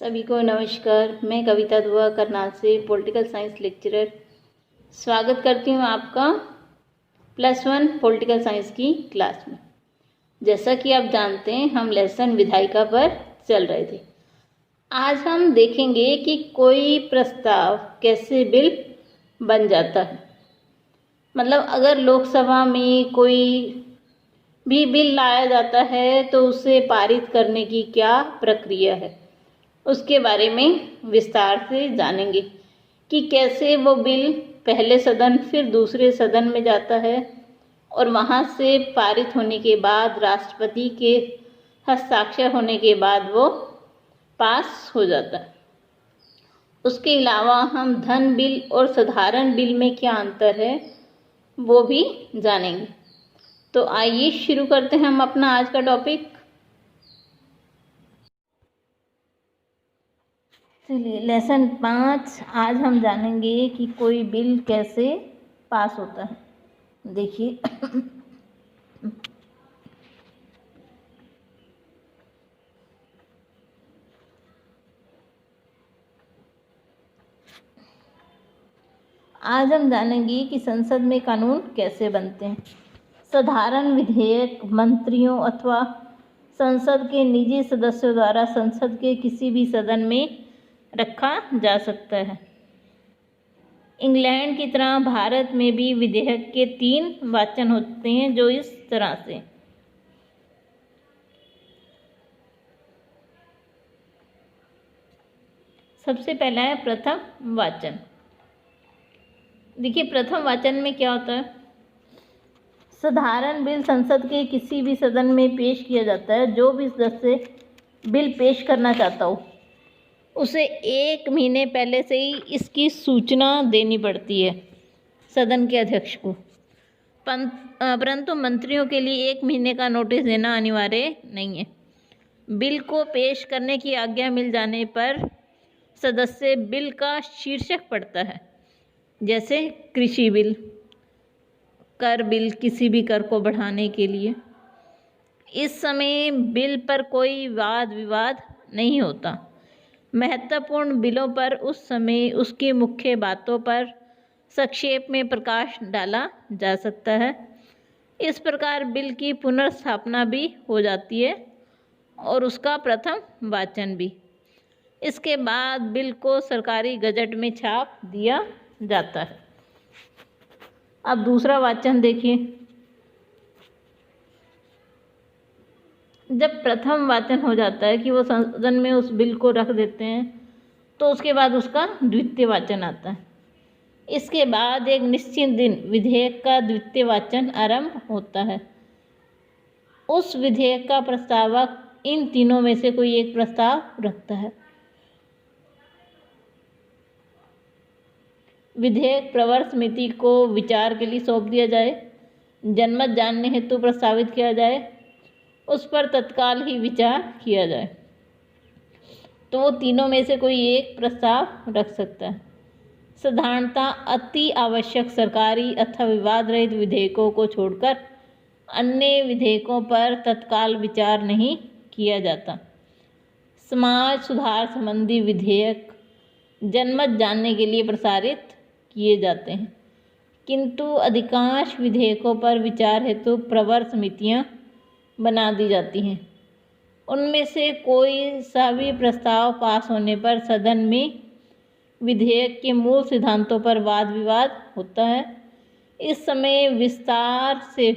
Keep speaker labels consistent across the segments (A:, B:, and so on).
A: सभी को नमस्कार। मैं कविता दुआ करनाल से पॉलिटिकल साइंस लेक्चरर स्वागत करती हूँ आपका +1 पॉलिटिकल साइंस की क्लास में। जैसा कि आप जानते हैं हम लेसन विधायिका पर चल रहे थे। आज हम देखेंगे कि कोई प्रस्ताव कैसे बिल बन जाता है। मतलब अगर लोकसभा में कोई भी बिल लाया जाता है तो उसे पारित करने की क्या प्रक्रिया है, उसके बारे में विस्तार से जानेंगे कि कैसे वो बिल पहले सदन फिर दूसरे सदन में जाता है और वहाँ से पारित होने के बाद राष्ट्रपति के हस्ताक्षर होने के बाद वो पास हो जाता है। उसके अलावा हम धन बिल और साधारण बिल में क्या अंतर है वो भी जानेंगे। तो आइए शुरू करते हैं हम अपना आज का टॉपिक। चलिए लेसन 5 आज हम जानेंगे कि कोई बिल कैसे पास होता है। देखिए आज हम जानेंगे कि संसद में कानून कैसे बनते हैं। साधारण विधेयक मंत्रियों अथवा संसद के निजी सदस्यों द्वारा संसद के किसी भी सदन में रखा जा सकता है। इंग्लैंड की तरह भारत में भी विधेयक के 3 वाचन होते हैं, जो इस तरह से। सबसे पहला है प्रथम वाचन। देखिए प्रथम वाचन में क्या होता है। साधारण बिल संसद के किसी भी सदन में पेश किया जाता है। जो भी सदस्य बिल पेश करना चाहता हो उसे 1 महीने पहले से ही इसकी सूचना देनी पड़ती है सदन के अध्यक्ष को। परंतु मंत्रियों के लिए 1 महीने का नोटिस देना अनिवार्य नहीं है। बिल को पेश करने की आज्ञा मिल जाने पर सदस्य बिल का शीर्षक पढ़ता है, जैसे कृषि बिल, कर बिल, किसी भी कर को बढ़ाने के लिए। इस समय बिल पर कोई वाद विवाद नहीं होता। महत्वपूर्ण बिलों पर उस समय उसकी मुख्य बातों पर संक्षेप में प्रकाश डाला जा सकता है। इस प्रकार बिल की पुनर्स्थापना भी हो जाती है और उसका प्रथम वाचन भी। इसके बाद बिल को सरकारी गजट में छाप दिया जाता है। अब दूसरा वाचन देखिए। जब प्रथम वाचन हो जाता है कि वो सदन में उस बिल को रख देते हैं तो उसके बाद उसका द्वितीय वाचन आता है। इसके बाद एक निश्चित दिन विधेयक का द्वितीय वाचन आरंभ होता है। उस विधेयक का प्रस्तावक इन तीनों में से कोई एक प्रस्ताव रखता है। विधेयक प्रवर समिति को विचार के लिए सौंप दिया जाए, जनमत जानने हेतु प्रस्तावित किया जाए, उस पर तत्काल ही विचार किया जाए। तो वो तीनों में से कोई एक प्रस्ताव रख सकता है। साधारणतः अति आवश्यक सरकारी अथवा विवाद रहित विधेयकों को छोड़कर अन्य विधेयकों पर तत्काल विचार नहीं किया जाता। समाज सुधार संबंधी विधेयक जनमत जानने के लिए प्रसारित किए जाते हैं, किंतु अधिकांश विधेयकों पर विचार हेतु प्रवर समितियां बना दी जाती हैं। उनमें से कोई सा भी प्रस्ताव पास होने पर सदन में विधेयक के मूल सिद्धांतों पर वाद विवाद होता है। इस समय विस्तार से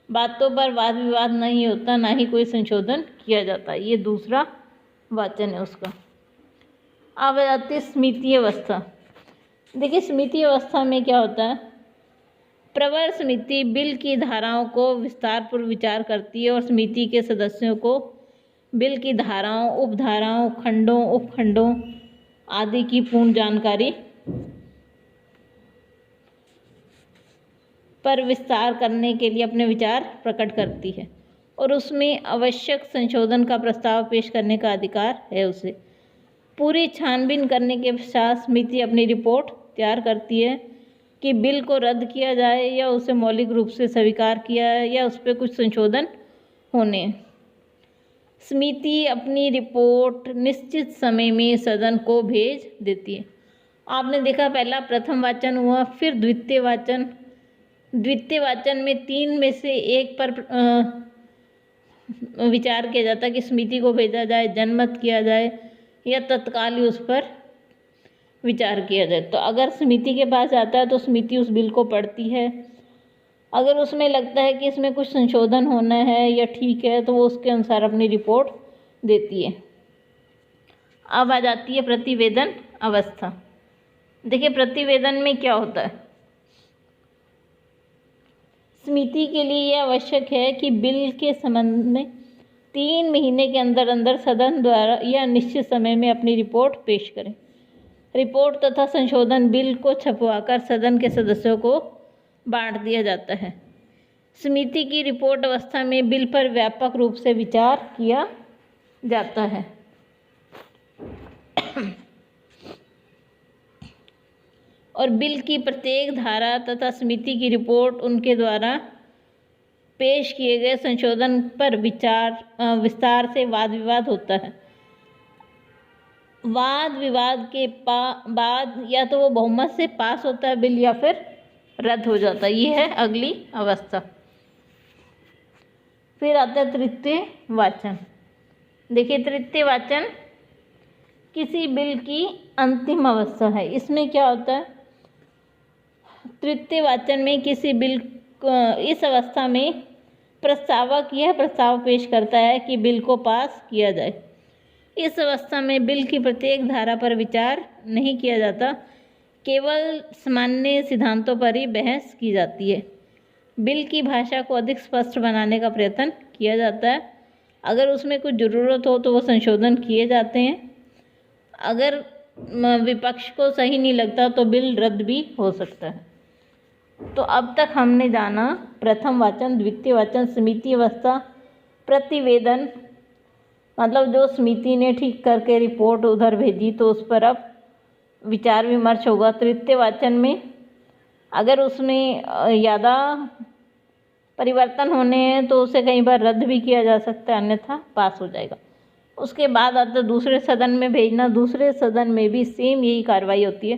A: बातों पर वाद विवाद नहीं होता, ना ही कोई संशोधन किया जाता। ये दूसरा वाचन है उसका। अब आती है समिति अवस्था। देखिए समिति अवस्था में क्या होता है। प्रवर समिति बिल की धाराओं को विस्तारपूर्वक विचार करती है और समिति के सदस्यों को बिल की धाराओं, उपधाराओं, खंडों, उपखंडों आदि की पूर्ण जानकारी पर विस्तार करने के लिए अपने विचार प्रकट करती है और उसमें आवश्यक संशोधन का प्रस्ताव पेश करने का अधिकार है उसे। पूरी छानबीन करने के पश्चात समिति अपनी रिपोर्ट तैयार करती है कि बिल को रद्द किया जाए या उसे मौलिक रूप से स्वीकार किया है या उस पर कुछ संशोधन होने हैं। समिति अपनी रिपोर्ट निश्चित समय में सदन को भेज देती है। आपने देखा पहला प्रथम वाचन हुआ, फिर द्वितीय वाचन। द्वितीय वाचन में 3 में से 1 पर विचार किया जाता है कि समिति को भेजा जाए, जनमत किया जाए या तत्काल ही उस पर विचार किया जाए। तो अगर समिति के पास आता है तो समिति उस बिल को पढ़ती है। अगर उसमें लगता है कि इसमें कुछ संशोधन होना है या ठीक है तो वो उसके अनुसार अपनी रिपोर्ट देती है। अब आ जाती है प्रतिवेदन अवस्था। देखिए प्रतिवेदन में क्या होता है। समिति के लिए यह आवश्यक है कि बिल के संबंध में 3 महीने के अंदर अंदर सदन द्वारा या निश्चित समय में अपनी रिपोर्ट पेश करें। रिपोर्ट तथा संशोधन बिल को छपवाकर सदन के सदस्यों को बांट दिया जाता है। समिति की रिपोर्ट अवस्था में बिल पर व्यापक रूप से विचार किया जाता है। और बिल की प्रत्येक धारा तथा समिति की रिपोर्ट उनके द्वारा पेश किए गए संशोधन पर विस्तार से वाद विवाद होता है। वाद विवाद के बाद या तो वो बहुमत से पास होता है बिल या फिर रद्द हो जाता है। ये है अगली अवस्था। फिर आता है तृतीय वाचन। देखिए तृतीय वाचन किसी बिल की अंतिम अवस्था है। इसमें क्या होता है, तृतीय वाचन में किसी बिल इस अवस्था में प्रस्तावक यह प्रस्ताव पेश करता है कि बिल को पास किया जाए। इस अवस्था में बिल की प्रत्येक धारा पर विचार नहीं किया जाता, केवल सामान्य सिद्धांतों पर ही बहस की जाती है। बिल की भाषा को अधिक स्पष्ट बनाने का प्रयत्न किया जाता है। अगर उसमें कुछ ज़रूरत हो तो वो संशोधन किए जाते हैं। अगर विपक्ष को सही नहीं लगता तो बिल रद्द भी हो सकता है। तो अब तक हमने जाना प्रथम वाचन, द्वितीय वाचन, समिति अवस्था, प्रतिवेदन, मतलब जो समिति ने ठीक करके रिपोर्ट उधर भेजी तो उस पर अब विचार विमर्श होगा। तृतीय वाचन में अगर उसमें ज़्यादा परिवर्तन होने हैं तो उसे कई बार रद्द भी किया जा सकता है, अन्यथा पास हो जाएगा। उसके बाद आता दूसरे सदन में भेजना। दूसरे सदन में भी सेम यही कार्रवाई होती है,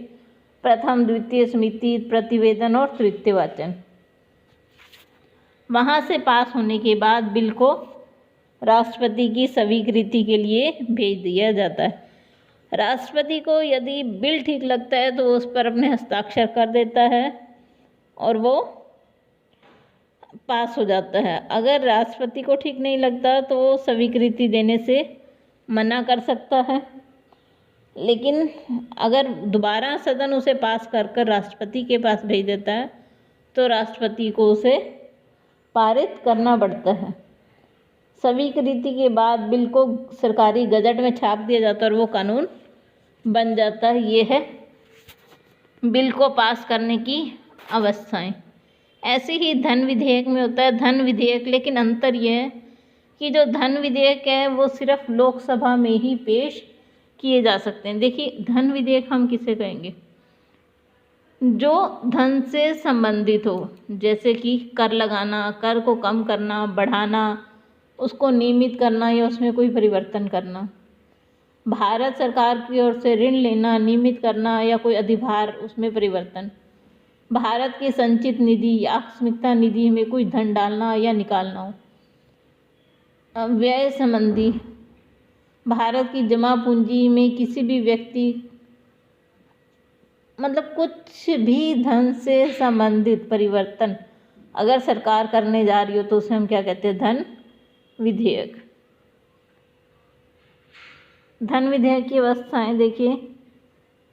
A: प्रथम, द्वितीय, समिति, प्रतिवेदन और तृतीय वाचन। वहाँ से पास होने के बाद बिल को राष्ट्रपति की स्वीकृति के लिए भेज दिया जाता है। राष्ट्रपति को यदि बिल ठीक लगता है तो वो उस पर अपने हस्ताक्षर कर देता है और वो पास हो जाता है। अगर राष्ट्रपति को ठीक नहीं लगता तो वो स्वीकृति देने से मना कर सकता है। लेकिन अगर दोबारा सदन उसे पास कर कर राष्ट्रपति के पास भेज देता है तो राष्ट्रपति को उसे पारित करना पड़ता है। स्वीकृति के बाद बिल को सरकारी गजट में छाप दिया जाता है और वो कानून बन जाता है। ये है बिल को पास करने की अवस्थाएं। ऐसे ही धन विधेयक में होता है धन विधेयक, लेकिन अंतर यह है कि जो धन विधेयक है वो सिर्फ लोकसभा में ही पेश किए जा सकते हैं। देखिए धन विधेयक हम किसे कहेंगे, जो धन से संबंधित हो, जैसे कि कर लगाना, कर को कम करना, बढ़ाना, उसको नियमित करना या उसमें कोई परिवर्तन करना, भारत सरकार की ओर से ऋण लेना, नियमित करना या कोई अधिभार उसमें परिवर्तन, भारत की संचित निधि या आकस्मिकता निधि में कोई धन डालना या निकालना हो, व्यय संबंधी, भारत की जमा पूंजी में किसी भी व्यक्ति, मतलब कुछ भी धन से संबंधित परिवर्तन अगर सरकार करने जा रही हो तो उसे हम क्या कहते हैं, धन विधेयक। धन विधेयक की अवस्थाएं देखिए,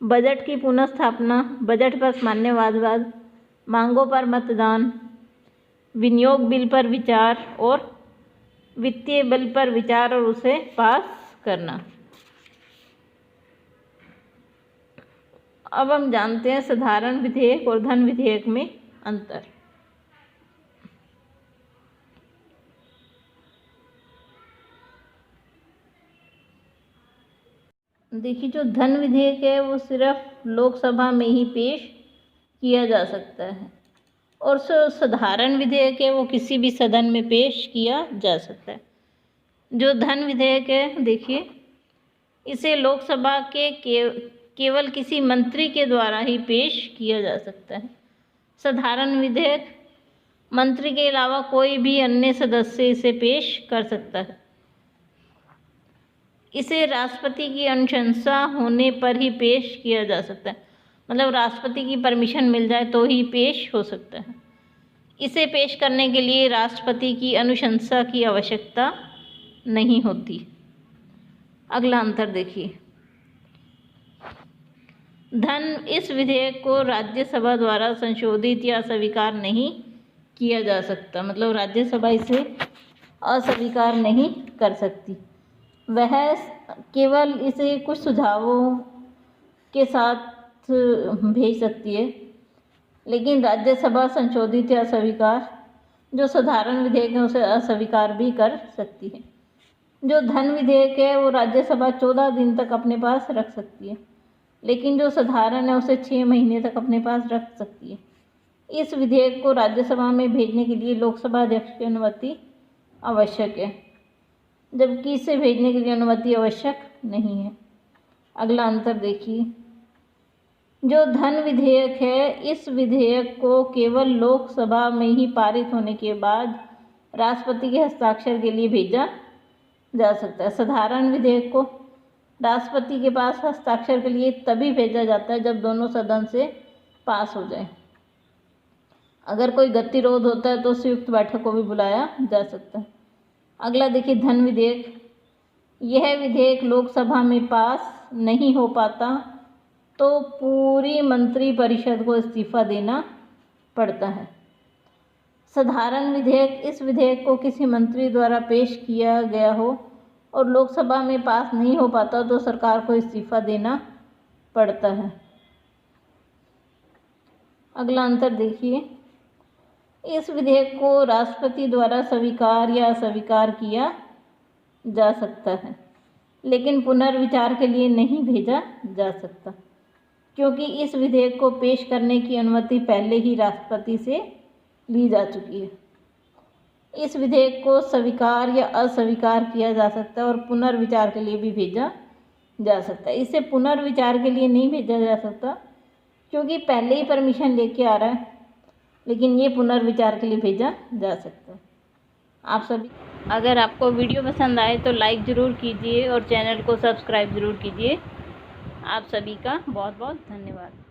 A: बजट की पुनर्स्थापना, बजट पर सामान्यवाद, मांगों पर मतदान, विनियोग बिल पर विचार और वित्तीय बिल पर विचार और उसे पास करना। अब हम जानते हैं साधारण विधेयक और धन विधेयक में अंतर। देखिए जो धन विधेयक है वो सिर्फ लोकसभा में ही पेश किया जा सकता है और जो साधारण विधेयक है वो किसी भी सदन में पेश किया जा सकता है। जो धन विधेयक है, देखिए, इसे लोकसभा के केवल किसी मंत्री के द्वारा ही पेश किया जा सकता है। साधारण विधेयक मंत्री के अलावा कोई भी अन्य सदस्य इसे पेश कर सकता है। इसे राष्ट्रपति की अनुशंसा होने पर ही पेश किया जा सकता है, मतलब राष्ट्रपति की परमिशन मिल जाए तो ही पेश हो सकता है। इसे पेश करने के लिए राष्ट्रपति की अनुशंसा की आवश्यकता नहीं होती। अगला अंतर देखिए, इस विधेयक को राज्यसभा द्वारा संशोधित या स्वीकार नहीं किया जा सकता, मतलब राज्यसभा इसे अस्वीकार नहीं कर सकती। वह केवल इसे कुछ सुझावों के साथ भेज सकती है, लेकिन राज्यसभा संशोधित या स्वीकार जो साधारण विधेयक है उसे अस्वीकार भी कर सकती है। जो धन विधेयक है वो राज्यसभा 14 दिन तक अपने पास रख सकती है, लेकिन जो साधारण है उसे 6 महीने तक अपने पास रख सकती है। इस विधेयक को राज्यसभा में भेजने के लिए लोकसभा अध्यक्ष की अनुमति आवश्यक है, जबकि इसे भेजने के लिए अनुमति आवश्यक नहीं है। अगला अंतर देखिए, जो धन विधेयक है, इस विधेयक को केवल लोकसभा में ही पारित होने के बाद राष्ट्रपति के हस्ताक्षर के लिए भेजा जा सकता है। साधारण विधेयक को राष्ट्रपति के पास हस्ताक्षर के लिए तभी भेजा जाता है जब दोनों सदन से पास हो जाए। अगर कोई गतिरोध होता है तो संयुक्त बैठक को भी बुलाया जा सकता है। अगला देखिए, धन विधेयक। यह विधेयक लोकसभा में पास नहीं हो पाता तो पूरी मंत्रिपरिषद को इस्तीफा देना पड़ता है। साधारण विधेयक, इस विधेयक को किसी मंत्री द्वारा पेश किया गया हो और लोकसभा में पास नहीं हो पाता तो सरकार को इस्तीफा देना पड़ता है। अगला अंतर देखिए, इस विधेयक को राष्ट्रपति द्वारा स्वीकार या अस्वीकार किया जा सकता है, लेकिन पुनर्विचार के लिए नहीं भेजा जा सकता, क्योंकि इस विधेयक को पेश करने की अनुमति पहले ही राष्ट्रपति से ली जा चुकी है। इस विधेयक को स्वीकार या अस्वीकार किया जा सकता है और पुनर्विचार के लिए भी भेजा जा सकता है। इसे पुनर्विचार के लिए नहीं भेजा जा सकता क्योंकि पहले ही परमिशन लेके आ रहा है, लेकिन ये पुनर्विचार के लिए भेजा जा सकता है। आप सभी, अगर आपको वीडियो पसंद आए तो लाइक ज़रूर कीजिए और चैनल को सब्सक्राइब ज़रूर कीजिए। आप सभी का बहुत बहुत धन्यवाद।